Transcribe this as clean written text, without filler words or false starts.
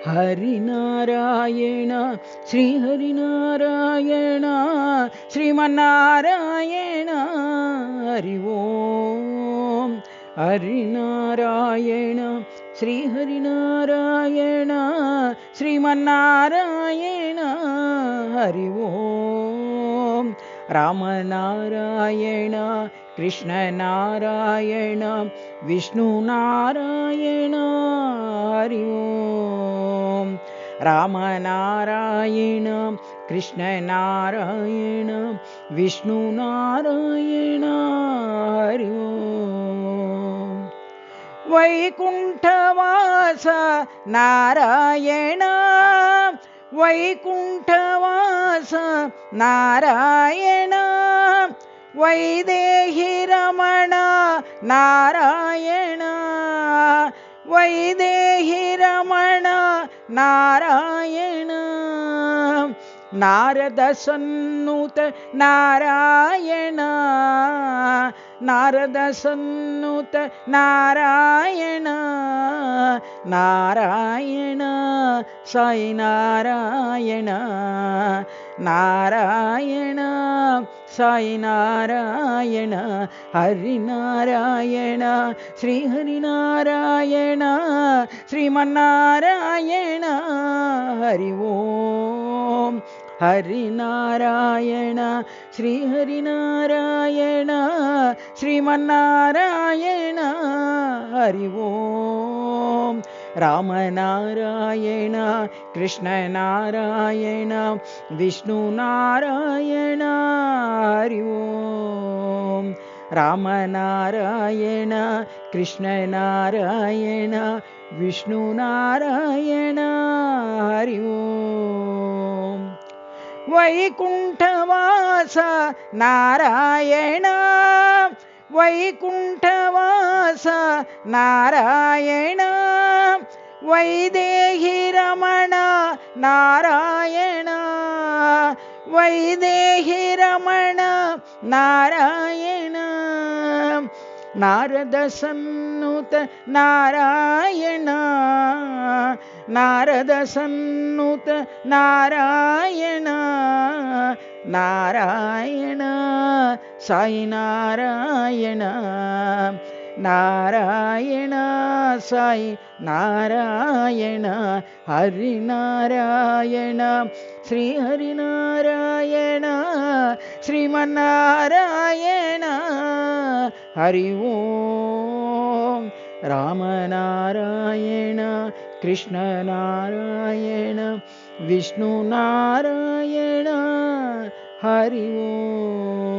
Harinarayana శ్రీహరినారాయణ Srimannarayana Hari Om. Harinarayana శ్రీహరినారాయణ Srimannarayana Hari Om. Ramanarayana Krishnanarayana Vishnunarayana Hari Om. Ramanarayana Krishnanarayana Vishnunarayana Hari Om. వైకుంఠవాస Narayana వైకుంఠవాస Narayana Vaidehi Ramana Narayana Vaidehi Ramana Narayana Narada సన్నుత Narayana Narada సన్నుత Narayana Narayana Sai Narayana Narayana Sai Narayana Harinarayana శ్రీహరినారాయణ Srimannarayana Hari Om. Harinarayana శ్రీహరినారాయణ Srimannarayana Hari Om. Ramanarayana Krishnanarayana Vishnunarayana Hari Om. Ramanarayana Krishnanarayana Vishnunarayana Hari Om. వైకుంఠవాస Narayana వైకుంఠవాస Narayana Vaidehi Ramana Narayana Vaidehi Ramana Narayana Narada సన్నుత Narayana Narada సన్నుత Narayana Narayana Sai Narayana Narayana Sai Narayana Harinarayana శ్రీహరినారాయణ Srimannarayana Hari Om. Ramanarayana Krishnanarayana Vishnunarayana Hari Om.